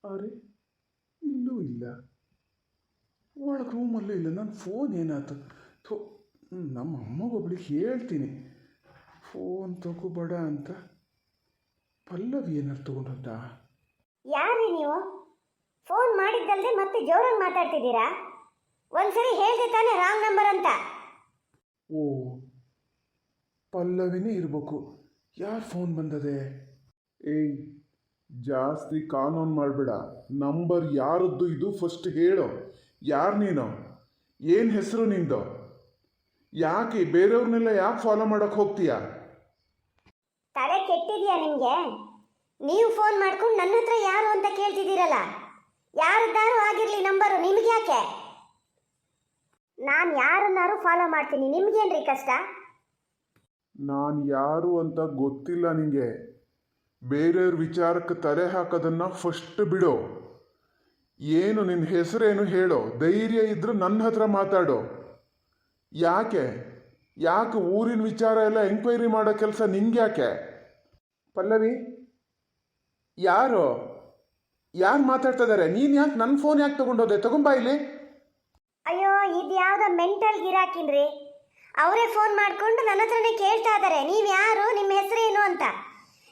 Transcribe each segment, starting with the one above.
ಅರೆ, ಇಲ್ಲೂ ಇಲ್ಲ. ಒಳಗೆ ರೂಮಲ್ಲೂ ಇಲ್ಲ. ನನ್ನ ಫೋನ್ ಏನಾಯ್ತು? ಥೋ, ನಮ್ಮ ಅಮ್ಮಗೊಬ್ಳಿಗೆ ಹೇಳ್ತೀನಿ ಫೋನ್ ತಗೋಬೇಡ ಅಂತ. ಪಲ್ಲವಿ ಏನಾರು ತಗೊಂಡೋದ? ಯಾರೇ ನೀವು? ಫೋನ್ ಮಾಡಿದ್ದಲ್ಲದೆ ಮತ್ತೆ ಜೋರಾಗಿ ಮಾತಾಡ್ತಿದ್ದೀರಾ? ಒಂದ್ಸರಿ ಹೇಳ್ದೆ ತಾನೇ ರಾಂಗ್ ನಂಬರ್ ಅಂತ. ಓ, ಪಲ್ಲವಿನೇ ಇರಬೇಕು. ಯಾರು ಫೋನ್ ಬಂದದೆ? ಏಯ್, ಜಾಸ್ತಿ ಕಾನೂನು ಮಾಡಬೇಡ. ನಂಬರ್ ಯಾರದ್ದು ಇದು ಫಸ್ಟ್ ಹೇಳು. ಯಾರು ನೀನು? ಏನು ಹೆಸರು ನಿಂದು? ಯಾಕೆ ಬೇರೆಯವ್ರನ್ನೆಲ್ಲ ಯಾಕೆ ಫಾಲೋ ಮಾಡೋಕ್ಕೆ ಹೋಗ್ತೀಯಾ? ತಲೆ ಕೆಟ್ಟಿದ್ಯಾ ನಿಮಗೆ? ನೀವು ಫೋನ್ ಮಾಡ್ಕೊಂಡು ನನ್ನ ಹತ್ರ ಯಾರು ಅಂತ ಕೇಳ್ತಿದ್ದೀರಲ್ಲ, ಯಾರದ್ದಾರು ಆಗಿರಲಿ ನಂಬರು, ನಿಮ್ಗೆ ಯಾಕೆ? ನಾನು ಯಾರನ್ನಾರು ಫಾಲೋ ಮಾಡ್ತೀನಿ, ನಿಮ್ಗೇನ್ರಿ ಕಷ್ಟ? ನಾನು ಯಾರು ಅಂತ ಗೊತ್ತಿಲ್ಲ ನಿಂಗೆ. ಬೇರೆಯವ್ರ ವಿಚಾರಕ್ಕೆ ತಲೆ ಹಾಕೋದನ್ನು ಫಸ್ಟ್ ಬಿಡು. ಏನು ನಿನ್ನ ಹೆಸರೇನು ಹೇಳು. ಧೈರ್ಯ ಇದ್ರೂ ನನ್ನ ಹತ್ರ ಮಾತಾಡು. ಯಾಕೆ ಯಾಕೆ ಊರಿನ ವಿಚಾರ ಎಲ್ಲ ಎಂಕ್ವೈರಿ ಮಾಡೋ ಕೆಲಸ ನಿಂಗೆ ಯಾಕೆ? ಪಲ್ಲವಿ, ಯಾರು ಮಾತಾಡ್ತಾ ಇದ್ದಾರೆ? ನೀನು ಯಾಕೆ ನನ್ನ ಫೋನ್ ಯಾಕೆ ತಗೊಂಡೋದೆ? ತಗೊಂಬಾ ಇಲ್ಲಿ. ಅಯ್ಯೋ, ಇದು ಯಾವುದೋ ಮೆಂಟಲ್ ಗಿರಾಕಿನ್ರಿ. ಅವರೇ ಫೋನ್ ಮಾಡ್ಕೊಂಡು ನನ್ನ ಹತ್ರನೇ ಕೇಳ್ತಾ ಇದ್ದಾರೆ, ನೀವು ಯಾರು, ನಿಮ್ಮ ಹೆಸರೇನು ಅಂತ.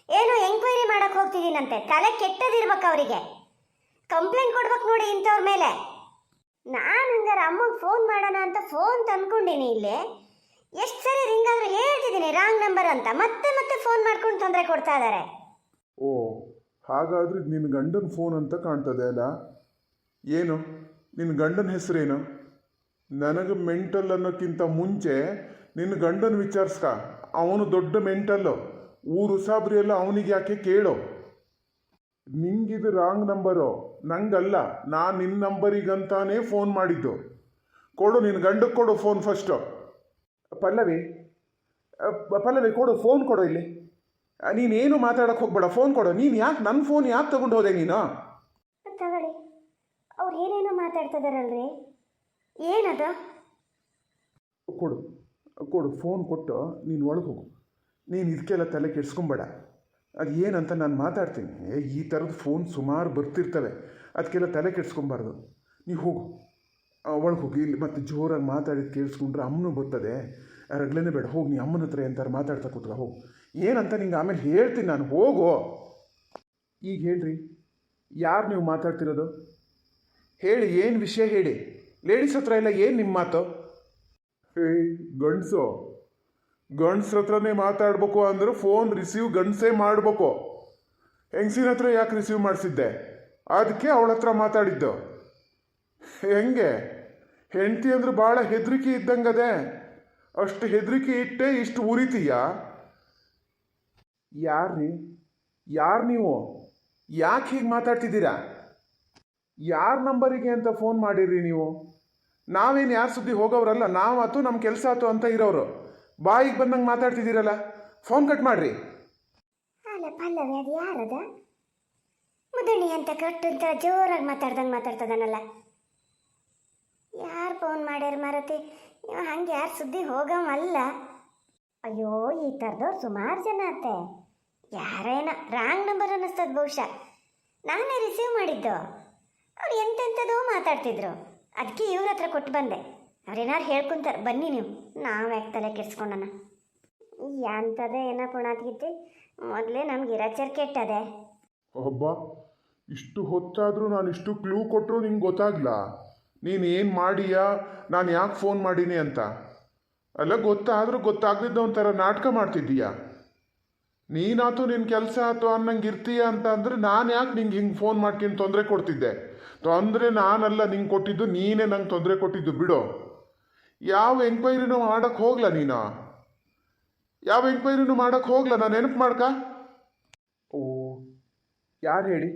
ಏನೋ ಎಂಕ್ವೈರಿ ಮಾಡಕ್ಕೆ ಹೋಗ್ತಿದ್ದೀನಂತೆ. ತಲೆ ಕೆಟ್ಟದಿರ್ಬೇಕು ಅವರಿಗೆ. ಕಂಪ್ಲೇಂಟ್ ಕೊಡ್ಬೇಕು ನೋಡಿ ಇಂಥವ್ರ ಮೇಲೆ. ನಾನು ಹಂಗಾರೆ ಅಮ್ಮಗೆ ಫೋನ್ ಮಾಡೋಣ ಅಂತ ಫೋನ್ ತಂದ್ಕೊಂಡಿನಿ. ಇಲ್ಲಿ ಎಷ್ಟು ಸರಿ ರಿಂಗ್ ಆದರೂ ಹೇಳ್ತಿದ್ದೀನಿ ರಾಂಗ್ ನಂಬರ್ ಅಂತ. ಮತ್ತೆ ಮತ್ತೆ ಫೋನ್ ಮಾಡ್ಕೊಂಡು ತೊಂದರೆ ಕೊಡ್ತಾ ಇದ್ದಾರೆ. ಓ, ಹಾಗಾದ್ರೆ ನಿನ್ನ ಗಂಡನ ಫೋನ್ ಅಂತ ಕಾಣ್ತದೆ ಅಲ್ಲ? ಏನು ನಿನ್ನ ಗಂಡನ ಹೆಸರೇನು? ನನಗೆ ಮೆಂಟಲ್ ಅನ್ನೋಕ್ಕಿಂತ ಮುಂಚೆ ನಿನ್ನ ಗಂಡನ ವಿಚಾರಿಸ್ಕ. ಅವನು ದೊಡ್ಡ ಮೆಂಟಲ್ಲು. ಊರು ಸಾಬ್ರಿ ಎಲ್ಲ ಅವನಿಗೆ ಯಾಕೆ ಕೇಳು. ನಿಂಗಿದು ರಾಂಗ್ ನಂಬರು, ನಂಗಲ್ಲ. ನಾನು ನಿನ್ನ ನಂಬರಿಗಂತಾನೇ ಫೋನ್ ಮಾಡಿದ್ದು. ಕೊಡು, ನಿನ್ನ ಗಂಡಕ್ಕೆ ಕೊಡು ಫೋನ್ ಫಸ್ಟು. ಪಲ್ಲವಿ, ಕೊಡು ಫೋನ್, ಕೊಡು ಇಲ್ಲಿ. ನೀನೇನು ಮಾತಾಡೋಕ್ಕೆ ಹೋಗ್ಬೇಡ, ಫೋನ್ ಕೊಡು. ನೀನು ಯಾಕೆ ನನ್ನ ಫೋನ್ ಯಾಕೆ ತಗೊಂಡು ಹೋದೆ ನೀನು? ತಗೊಳ್ಳಿ. ಅವ್ರು ಏನೇನೋ ಮಾತಾಡ್ತಿದಾರಲ್ರಿ, ಏನದು? ಕೊಡು ಫೋನ್ ಕೊಟ್ಟು ನೀನು ಒಳಗೆ ಹೋಗು. ನೀನು ಇದಕ್ಕೆಲ್ಲ ತಲೆ ಕೆಡ್ಸ್ಕೊಂಬೇಡ. ಅದು ಏನಂತ ನಾನು ಮಾತಾಡ್ತೀನಿ. ಈ ಥರದ ಫೋನ್ ಸುಮಾರು ಬರ್ತಿರ್ತವೆ, ಅದಕ್ಕೆಲ್ಲ ತಲೆ ಕೆಡ್ಸ್ಕೊಬಾರ್ದು. ನೀವು ಹೋಗು, ಒಳಗೆ ಹೋಗಿ. ಇಲ್ಲಿ ಮತ್ತೆ ಜೋರಾಗಿ ಮಾತಾಡಿದ್ದು ಕೇಳಿಸ್ಕೊಂಡ್ರೆ ಅಮ್ಮನೂ ಬರ್ತದೆ. ರಗ್ಲೇ ಬೇಡ, ಹೋಗಿ ನೀ ಅಮ್ಮನ ಹತ್ರ ಎಂತಾರು ಮಾತಾಡ್ತಾ ಕೂತ್ಕ. ಹೋಗು. ಏನಂತ ನಿಂಗೆ ಆಮೇಲೆ ಹೇಳ್ತೀನಿ ನಾನು. ಹೋಗು. ಈಗ ಹೇಳ್ರಿ, ಯಾರು ನೀವು ಮಾತಾಡ್ತಿರೋದು? ಹೇಳಿ, ಏನು ವಿಷಯ ಹೇಳಿ. ಲೇಡೀಸ್ ಹತ್ರ ಎಲ್ಲ ಏನು ನಿಮ್ಮ ಮಾತು? ಏಯ್, ಗಂಡ್ಸ್ರ ಹತ್ರನೇ ಮಾತಾಡ್ಬೇಕು ಅಂದ್ರೆ ಫೋನ್ ರಿಸೀವ್ ಗಂಡಸೇ ಮಾಡಬೇಕು. ಹೆಂಗಸಿನ ಹತ್ರ ಯಾಕೆ ರಿಸೀವ್ ಮಾಡಿಸಿದ್ದೆ? ಅದಕ್ಕೆ ಅವಳ ಹತ್ರ ಮಾತಾಡಿದ್ದು. ಹೆಂಗೆ ಹೆಂಡತಿ ಅಂದ್ರೆ ಭಾಳ ಹೆದರಿಕೆ ಇದ್ದಂಗದೆ. ಅಷ್ಟು ಹೆದರಿಕೆ ಇಟ್ಟೆ ಇಷ್ಟು ಉರಿತೀಯಾ? ಯಾರು ನೀವು? ಯಾಕೆ ಹೀಗೆ ಮಾತಾಡ್ತಿದ್ದೀರಾ? ಯಾರ ನಂಬರಿಗೆ ಅಂತ ಫೋನ್ ಮಾಡಿರಿ ನೀವು? ನಾವೇನು ಯಾರ ಸುದ್ದಿ ಹೋಗೋರಲ್ಲ. ನಾವಾತು ನಮ್ಮ ಕೆಲಸ ಆಯ್ತು ಅಂತ ಇರೋರು. ಬಾಯಿಗೆ ಬಂದಂಗೆ ಮಾತಾಡ್ತಿದ್ದೀರಲ್ಲ. ಫೋನ್ ಕಟ್ ಮಾಡ್ರಿ. ಅಲ್ಲ ಪಲ್ಲವಿ, ಅದು ಯಾರದ? ಮುದಣಿ ಅಂತ ಕಟ್ಟು ಅಂತ ಜೋರಾಗಿ ಮಾತಾಡ್ದಂಗೆ ಮಾತಾಡ್ತದನಲ್ಲ. ಯಾರು ಫೋನ್ ಮಾಡ್ಯಾರ ಮಾರತಿ? ನೀವು ಹಂಗೆ ಯಾರು ಸುದ್ದಿ ಹೋಗವಲ್ಲ. ಅಯ್ಯೋ, ಈ ಥರದವ್ರು ಸುಮಾರು ಜನ ಆತೆ. ಯಾರೇನ ರಾಂಗ್ ನಂಬರ್ ಅನ್ನಿಸ್ತದ ಬಹುಶಃ. ನಾನೇ ರಿಸೀವ್ ಮಾಡಿದ್ದು. ಅವ್ರು ಎಂತೆಂಥದೋ ಮಾತಾಡ್ತಿದ್ರು. ಅದಕ್ಕೆ ಇವ್ರ ಹತ್ರ ಕೊಟ್ಟು ಬಂದೆ. ಅವ್ರೇನಾರು ಹೇಳ್ಕೊಂತಾರೆ, ಬನ್ನಿ ನೀವು, ನಾವು ಯಾಕೆ ತಲೆ ಕೆಡ್ಸ್ಕೊಂಡನ. ಎಂಥದೇ ಏನೋ ಪುಣಾತ್ಗಿತ್ತಿ. ಮೊದಲೇ ನಮ್ಗೆ ಇರಚರ್ ಕೆಟ್ಟದೆ. ಒಬ್ಬ ಇಷ್ಟು ಹೊತ್ತಾದರೂ ನಾನು ಇಷ್ಟು ಕ್ಲೂ ಕೊಟ್ಟರು ನಿಂಗೆ ಗೊತ್ತಾಗ್ಲ? ನೀನು ಏನು ಮಾಡೀಯಾ, ನಾನು ಯಾಕೆ ಫೋನ್ ಮಾಡೀನಿ ಅಂತ? ಅಲ್ಲ, ಗೊತ್ತಾದರೂ ಗೊತ್ತಾಗದಿದ್ದ ಒಂಥರ ನಾಟಕ ಮಾಡ್ತಿದ್ದೀಯಾ? ನೀನಾತು ನಿನ್ನ ಕೆಲಸ ಆಯ್ತು ಅನ್ನಂಗೆ ಇರ್ತೀಯ ಅಂತ ಅಂದರೆ ನಾನು ಯಾಕೆ ನಿಂಗೆ ಹಿಂಗೆ ಫೋನ್ ಮಾಡ್ಕೊಂಡು ತೊಂದರೆ ಕೊಡ್ತಿದ್ದೆ? ತೊಂದರೆ ನಾನಲ್ಲ ನಿಂಗೆ ಕೊಟ್ಟಿದ್ದು, ನೀನೇ ನಂಗೆ ತೊಂದರೆ ಕೊಟ್ಟಿದ್ದು. ಬಿಡು. ಯಾವ ಎಂಕ್ವೈರಿನೂ ಮಾಡೋಕ್ಕೆ ಹೋಗ್ಲ ನೀನು? ಯಾವ ಎಂಕ್ವೈರಿನೂ ಮಾಡೋಕ್ಕೆ ಹೋಗ್ಲ? ನಾನು ನೆನಪು ಮಾಡ್ಕ. ಓ, ಯಾರು ಹೇಳಿ?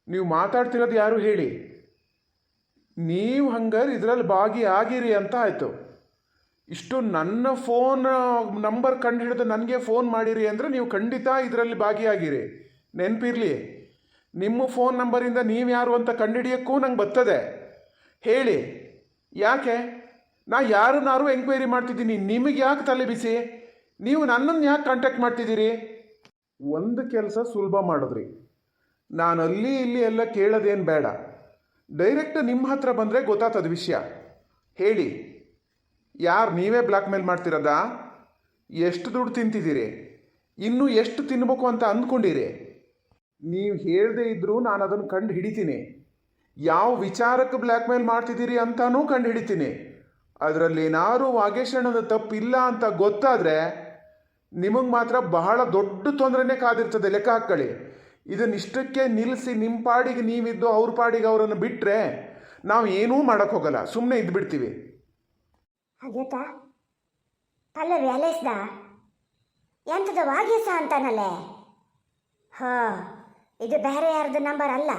ನೀವು ಮಾತಾಡ್ತಿರೋದು ಯಾರು ಹೇಳಿ? ನೀವು ಹಂಗಾರೆ ಇದರಲ್ಲಿ ಭಾಗಿಯಾಗಿರಿ ಅಂತ ಆಯಿತು. ಇಷ್ಟು ನನ್ನ ಫೋನ್ ನಂಬರ್ ಕಂಡು ಹಿಡಿದು ನನಗೆ ಫೋನ್ ಮಾಡಿರಿ ಅಂದರೆ ನೀವು ಖಂಡಿತ ಇದರಲ್ಲಿ ಭಾಗಿಯಾಗಿರಿ. ನೆನಪಿರಲಿ, ನಿಮ್ಮ ಫೋನ್ ನಂಬರಿಂದ ನೀವು ಯಾರು ಅಂತ ಕಂಡುಹಿಡಿಯೋಕ್ಕೂ ನಂಗೆ ಬರ್ತದೆ. ಹೇಳಿ, ಯಾಕೆ? ನಾ ಯಾರನ್ನಾರು ಎಂಕ್ವೈರಿ ಮಾಡ್ತಿದ್ದೀನಿ, ನಿಮಗೆ ಯಾಕೆ ತಲೆ ಬಿಸಿ? ನೀವು ನನ್ನನ್ನು ಯಾಕೆ ಕಾಂಟ್ಯಾಕ್ಟ್ ಮಾಡ್ತಿದ್ದೀರಿ? ಒಂದು ಕೆಲಸ ಸುಲಭ ಮಾಡಿದ್ರಿ. ನಾನು ಅಲ್ಲಿ ಇಲ್ಲಿ ಎಲ್ಲ ಕೇಳೋದೇನು ಬೇಡ. ಡೈರೆಕ್ಟ್ ನಿಮ್ಮ ಹತ್ರ ಬಂದರೆ ಗೊತ್ತಾಗ್ತದ ವಿಷಯ. ಹೇಳಿ, ಯಾರು ನೀವೇ ಬ್ಲ್ಯಾಕ್ ಮೇಲ್ ಮಾಡ್ತಿರೋದಾ? ಎಷ್ಟು ದುಡ್ಡು ತಿಂತಿದ್ದೀರಿ? ಇನ್ನೂ ಎಷ್ಟು ತಿನ್ನಬೇಕು ಅಂತ ಅಂದ್ಕೊಂಡಿರಿ? ನೀವು ಹೇಳದೇ ಇದ್ದರೂ ನಾನು ಅದನ್ನು ಕಂಡು ಹಿಡಿತೀನಿ. ಯಾವ ವಿಚಾರಕ್ಕೆ ಬ್ಲ್ಯಾಕ್ ಮೇಲ್ ಮಾಡ್ತಿದ್ದೀರಿ ಅಂತಲೂ ಕಂಡು ಹಿಡಿತೀನಿ. ಅದರಲ್ಲಿ ಏನಾದ್ರು ವಾಗೇಶಣ್ಣದ ತಪ್ಪಿಲ್ಲ ಅಂತ ಗೊತ್ತಾದರೆ ನಿಮಗೆ ಮಾತ್ರ ಬಹಳ ದೊಡ್ಡ ತೊಂದರೆನೇ ಕಾದಿರ್ತದೆ. ಲೆಕ್ಕ ಹಾಕ್ಕೊಳ್ಳಿ. ಇದನ್ನಿಷ್ಟಕ್ಕೆ ನಿಲ್ಲಿಸಿ ನಿಮ್ಮ ಪಾಡಿಗೆ ನೀವಿದ್ದು ಅವ್ರ ಪಾಡಿಗೆ ಅವರನ್ನು ಬಿಟ್ಟರೆ ನಾವು ಏನೂ ಮಾಡೋಕ್ಕೆ ಹೋಗಲ್ಲ, ಸುಮ್ಮನೆ ಇದ್ಬಿಡ್ತೀವಿ. ಹಾಗೇತಾ ಪಲ್ಲವಿ ಅಲೇಸ್ದ ಎಂಥದ ವಾಗೇಶ ಅಂತಾನಲ್ಲೇ? ಹಾಂ, ಇದು ಬೇರೆ ಯಾರ್ದು ನಂಬರ್ ಅಲ್ಲ.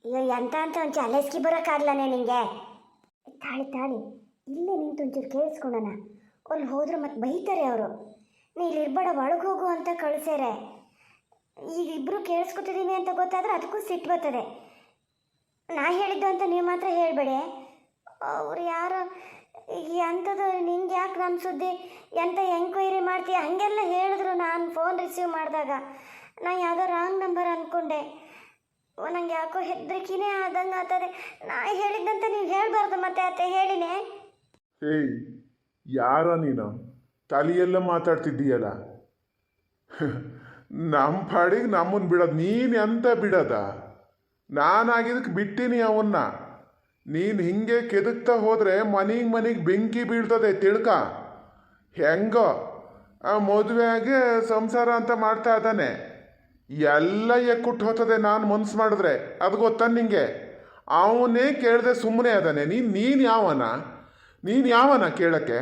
ಅಯ್ಯೋ, ಎಂತ ಅಂತ ಒಂಚೂರು ಅಲೇಸ್ಕಿ ಬರೋಕ್ಕಾಗ್ಲನೇ ನಿಂಗೆ? ತಾಳಿ ತಾಳಿ ಇಲ್ಲೇ ನಿಂತು ಒಂಚೂರು ಕೇಳಿಸ್ಕೊಳೋಣ. ಅಲ್ಲಿ ಹೋದ್ರೆ ಮತ್ತೆ ಬೈತಾರೆ ಅವರು. ನೀ ಇಲ್ಲಿ ಇರ್ಬೇಡ, ಒಳಗೆ ಹೋಗು ಅಂತ ಕಳಿಸ್ಯಾರೆ. ಈಗ ಇಬ್ಬರು ಕೇಳಿಸ್ಕೊತಿದ್ದೀನಿ ಅಂತ ಗೊತ್ತಾದ್ರೆ ಅದಕ್ಕೂ ಸಿಟ್ಟು ಬರ್ತದೆ. ನಾ ಹೇಳಿದ್ದು ಅಂತ ನೀವು ಮಾತ್ರ ಹೇಳಬೇಡಿ. ಅವ್ರು ಯಾರು ಎಂಥದ್ದು, ನಿಂಗೆ ಯಾಕೆ ನಮ್ಮ ಸುದ್ದಿ ಎಂಥ ಎಂಕ್ವೈರಿ ಮಾಡ್ತೀಯ ಹಾಗೆಲ್ಲ ಹೇಳಿದ್ರು. ನಾನು ಫೋನ್ ರಿಸೀವ್ ಮಾಡಿದಾಗ ನಾನು ಯಾವುದೋ ರಾಂಗ್ ನಂಬರ್ ಅಂದ್ಕೊಂಡೆ. ನಂಗೆ ಯಾಕೋ ಹೆದರಿಕೆನೇ ಆದಂಗೆ ಆಗ್ತದೆ. ನಾ ಹೇಳಿದ್ದಂತ ನೀವು ಹೇಳಬಾರ್ದು ಮತ್ತೆ ಅತ್ತೆ, ಹೇಳಿನೇ. ಏಯ್, ಯಾರ ನೀನು? ತಲೆಯೆಲ್ಲ ಮಾತಾಡ್ತಿದ್ದೀಯಲ್ಲ. ನಮ್ಮ ಪಾಡಿಗೆ ನಮ್ಮನ್ನು ಬಿಡೋದು ನೀನು ಎಂತ ಬಿಡೋದ? ನಾನಾಗಿದ್ದಕ್ಕೆ ಬಿಟ್ಟಿನಿ ಅವನ್ನ. ನೀನು ಹಿಂಗೆ ಕೆದಕ್ತಾ ಹೋದರೆ ಮನೆಗೆ ಬೆಂಕಿ ಬೀಳ್ತದೆ ತಿಳ್ಕ. ಹೆಂಗೋ ಆ ಮದುವೆಗೆ ಸಂಸಾರ ಅಂತ ಮಾಡ್ತಾ ಇದ್ದಾನೆ, ಎಲ್ಲ ಎಕ್ಕುಟ್ಟು ಹೋಗ್ತದೆ. ನಾನು ಮನ್ಸು ಮಾಡಿದ್ರೆ ಅದು ಗೊತ್ತಾ ನಿಂಗೆ? ಅವನೇ ಕೇಳದೆ ಸುಮ್ಮನೆ ಅದಾನೆ. ನೀನು ಯಾವನ ಕೇಳೋಕ್ಕೆ?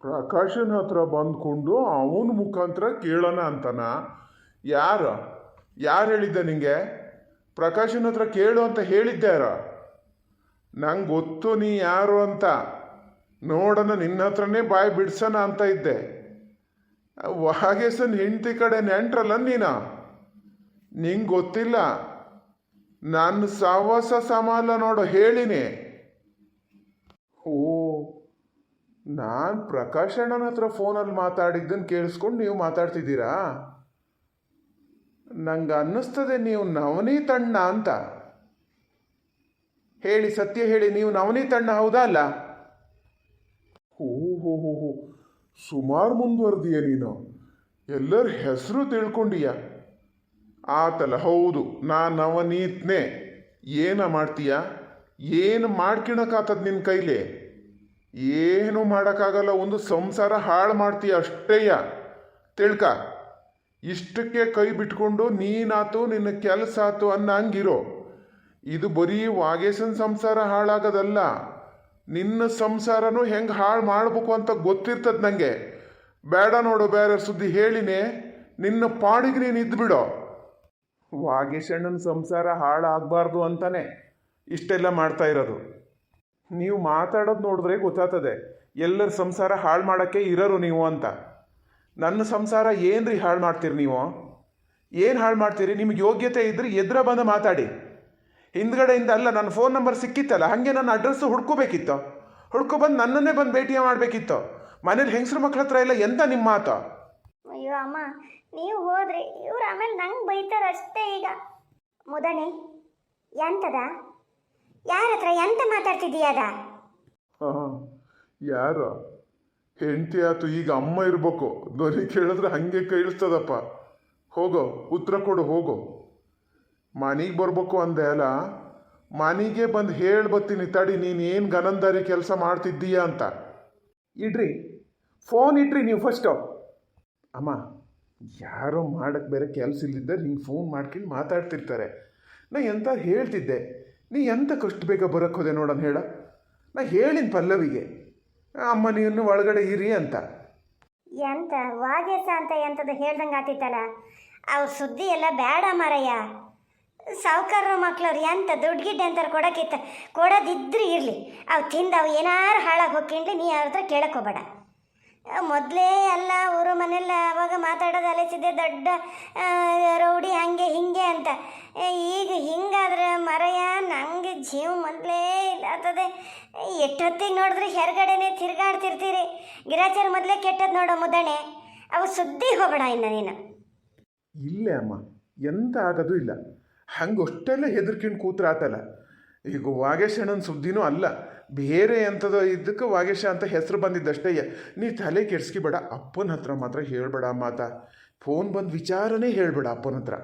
ಪ್ರಕಾಶನ ಹತ್ರ ಬಂದ್ಕೊಂಡು ಅವನ ಮುಖಾಂತರ ಕೇಳೋಣ ಅಂತನ? ಯಾರು ಹೇಳಿದ್ದ ನಿಂಗೆ? ಪ್ರಕಾಶನ ಹತ್ರ ಕೇಳು ಅಂತ ಹೇಳಿದ್ದ್ಯಾರ? ನಂಗೆ ಗೊತ್ತು ನೀ ಯಾರು ಅಂತ. ನೋಡೋಣ, ನಿನ್ನ ಹತ್ರನೇ ಬಾಯಿ ಬಿಡ್ಸೋಣ ಅಂತ ಇದ್ದೆ. ವಾಗೇಶನ್ ಹೆಂಡತಿ ಕಡೆ ನೆಂಟ್ರಲ್ಲ ನೀನು. ನಿಂಗೆ ಗೊತ್ತಿಲ್ಲ ನನ್ನ ಸಹವಾಸ ಸಮಾಲ ನೋಡು, ಹೇಳಿನಿ. ಓ, ನಾನು ಪ್ರಕಾಶಣ್ಣನ ಹತ್ರ ಫೋನಲ್ಲಿ ಮಾತಾಡಿದ್ದನ್ನು ಕೇಳಿಸ್ಕೊಂಡು ನೀವು ಮಾತಾಡ್ತಿದ್ದೀರಾ? ನಂಗೆ ಅನ್ನಿಸ್ತದೆ ನೀವು ನವನೀತ್ ಅಣ್ಣ ಅಂತ. ಹೇಳಿ, ಸತ್ಯ ಹೇಳಿ, ನೀವು ನವನೀತ್ ಅಣ್ಣ ಹೌದಾ ಅಲ್ಲ? ಹೋ, ಸುಮಾರು ಮುಂದುವರೆದೀಯ ನೀನು. ಎಲ್ಲರ ಹೆಸರು ತಿಳ್ಕೊಂಡೀಯ. ಆತಲ್ಲ, ಹೌದು, ನಾನು ನವನೀತ್ನೇ. ಏನ ಮಾಡ್ತೀಯ? ಏನು ಮಾಡ್ಕಿಣಕ್ಕಾಗ್ತದ ನಿನ್ನ ಕೈಲಿ? ಏನು ಮಾಡೋಕ್ಕಾಗಲ್ಲ. ಒಂದು ಸಂಸಾರ ಹಾಳು ಮಾಡ್ತೀಯ ಅಷ್ಟೇಯ, ತಿಳ್ಕ. ಇಷ್ಟಕ್ಕೆ ಕೈ ಬಿಟ್ಕೊಂಡು ನೀನಾತು ನಿನ್ನ ಕೆಲಸ ಆತು ಅನ್ನಂಗಿರೋ. ಇದು ಬರೀ ವಾಗೇಶನ್ ಸಂಸಾರ ಹಾಳಾಗೋದಲ್ಲ, ನಿನ್ನ ಸಂಸಾರನೂ ಹೆಂಗೆ ಹಾಳು ಮಾಡ್ಬೇಕು ಅಂತ ಗೊತ್ತಿರ್ತದೆ ನನಗೆ. ಬೇಡ ನೋಡು, ಬೇರೆ ಸುದ್ದಿ ಹೇಳಿನೇ. ನಿನ್ನ ಪಾಡಿಗೆ ನೀನು ಇದ್ದುಬಿಡೋ. ವಾಗೇಶಣ್ಣನ ಸಂಸಾರ ಹಾಳಾಗಬಾರ್ದು ಅಂತಾನೆ ಇಷ್ಟೆಲ್ಲ ಮಾಡ್ತಾ ಇರೋದು. ನೀವು ಮಾತಾಡೋದು ನೋಡಿದ್ರೆ ಗೊತ್ತಾಗ್ತದೆ ಎಲ್ಲರ ಸಂಸಾರ ಹಾಳು ಮಾಡೋಕ್ಕೆ ಇರೋರು ನೀವು ಅಂತ. ನನ್ನ ಸಂಸಾರ ಏನ್ರಿ ಹಾಳು ಮಾಡ್ತೀರಿ ನೀವು? ಏನು ಹಾಳು ಮಾಡ್ತೀರಿ? ನಿಮಗೆ ಯೋಗ್ಯತೆ ಇದ್ರೆ ಎದುರ ಬಂದು ಮಾತಾಡಿ. ಹಿಂದ್ಗಡೆಯಿಂದ ಅಲ್ಲ, ನನ್ನ ಫೋನ್ ನಂಬರ್ ಸಿಕ್ಕಿತ್ತಲ್ಲ, ಹಾಗೆ ನನ್ನ ಅಡ್ರೆಸ್ಸು ಹುಡ್ಕೋಬೇಕಿತ್ತು. ಹುಡ್ಕೊಬಂದು ನನ್ನನ್ನೇ ಬಂದು ಭೇಟಿ ಮಾಡಬೇಕಿತ್ತು. ಮನೇಲಿ ಹೆಂಗಸ್ರ ಮಕ್ಳ ಹತ್ರ ಎಲ್ಲ ಎಂತ ನಿಮ್ಮ ಮಾತು? ಅಯ್ಯೋ ಅಮ್ಮ, ನೀವು ಹೋದ್ರಿ ಇವ್ರು ಆಮೇಲೆ ನಂಗೆ ಬೈತಾರೆ ಅಷ್ಟೇ. ಈಗ ಮುದಣಿ ಎಂತದ? ಯಾರ ಹತ್ರ ಎಂತ ಮಾತಾಡ್ತಿದ್ದೀಯದ? ಹಾಂ, ಯಾರು? ಹೆಂಡತಿ ಆತು, ಈಗ ಅಮ್ಮ ಇರ್ಬೇಕು. ಧ್ವನಿ ಕೇಳಿದ್ರೆ ಹಾಗೆ ಕೇಳಿಸ್ತದಪ್ಪ. ಹೋಗೋ, ಉತ್ತರ ಕೊಡು, ಹೋಗೋ. ಮನೆಗೆ ಬರ್ಬೇಕು ಅಂದೆ ಅಲ್ಲ, ಮನೆಗೆ ಬಂದು ಹೇಳಿ ಬರ್ತೀನಿ ತಡಿ. ನೀನು ಏನು ಗನಂದಾರಿ ಕೆಲಸ ಮಾಡ್ತಿದ್ದೀಯ ಅಂತ. ಇಡ್ರಿ ಫೋನ್, ಇಡ್ರಿ ನೀವು ಫಸ್ಟು. ಅಮ್ಮ, ಯಾರೋ ಮಾಡೋಕ್ಕೆ ಬೇರೆ ಕೆಲಸ ಇಲ್ಲದಿದ್ದರೆ ಹಿಂಗೆ ಫೋನ್ ಮಾಡ್ಕೊಂಡು ಮಾತಾಡ್ತಿರ್ತಾರೆ. ನಾ ಎಂತ ಹೇಳ್ತಿದ್ದೆ, ನೀ ಎಂತಕ್ಕಷ್ಟು ಬೇಗ ಬರೋಕ್ಕೆ ಹೋದೆ ನೋಡೋಣ ಹೇಳ. ನಾ ಹೇಳಿನ ಪಲ್ಲವಿಗೆ, ಅಮ್ಮ ನೀನು ಒಳಗಡೆ ಇರಿ ಅಂತ. ಎಂತ ವಾಗೇಶ ಅಂತ ಎಂಥದ್ದು ಹೇಳ್ದಂಗೆ ಆತಿತ್ತಲ್ಲ. ಅವ್ರ ಸುದ್ದಿ ಎಲ್ಲ ಬೇಡ ಮಾರಯ್ಯ. ಸಾವುಕಾರರ ಮಕ್ಳವ್ರು ಎಂತ ದುಡ್ಡು ಗಿಡ್ಡೆ ಅಂತಾರೆ ಕೊಡೋಕ್ಕಿತ್ತ. ಕೊಡೋದಿದ್ರೆ ಇರಲಿ, ಅವು ತಿಂದು ಅವು ಏನಾರು ಹಾಳಾಗಿ ಹೋಗ್ಕೊಂಡ್ಲಿ ನೀ ಅವ್ರ ಹತ್ರ ಕೇಳಕ್ಕೆ ಹೋಗಬೇಡ. ಮೊದಲೇ ಎಲ್ಲ ಊರು ಮನೆಯಲ್ಲ ಅವಾಗ ಮಾತಾಡೋದು ಅಲಿಸಿದ್ದೆ ದೊಡ್ಡ ರೌಡಿ ಹಂಗೆ ಹಿಂಗೆ ಅಂತ. ಈಗ ಹಿಂಗಾದ್ರೆ ಮರಯ್ಯ ನಂಗೆ ಜೀವ ಮೊದಲೇ ಇಲ್ಲಾಗ್ತದೆ. ಎಷ್ಟೊತ್ತಿಗೆ ನೋಡಿದ್ರೆ ಹೊರಗಡೆನೆ ತಿರ್ಗಾಡ್ತಿರ್ತೀರಿ. ಗಿರಾಚಾರ ಮೊದಲೇ ಕೆಟ್ಟದ್ದು ನೋಡೋ ಮುದಣೆ. ಅವು ಸುದ್ದಿ ಹೋಗಬೇಡ ಇನ್ನು ನೀನು. ಇಲ್ಲೇ ಅಮ್ಮ, ಎಂತ ಆಗೋದು ಇಲ್ಲ. ಹಂಗೆ ಅಷ್ಟೆಲ್ಲ ಹೆದರ್ಕೊಂಡು ಕೂತ್ರೆ ಆತಲ್ಲ. ಈಗ ವಾಗೇಶಣ್ಣನ ಸುದ್ದಿನೂ ಅಲ್ಲ, ಬೇರೆ ಎಂಥದೋ ಇದಕ್ಕೆ ವಾಗೇಶ ಅಂತ ಹೆಸರು ಬಂದಿದ್ದಷ್ಟೇ. ನೀ ತಲೆ ಕೆಡ್ಸ್ಕಿಬೇಡ. ಅಪ್ಪನ ಹತ್ರ ಮಾತ್ರ ಹೇಳಬೇಡ ಮಾತಾ. ಫೋನ್ ಬಂದು ವಿಚಾರನೇ ಹೇಳಬೇಡ ಅಪ್ಪನ ಹತ್ರ.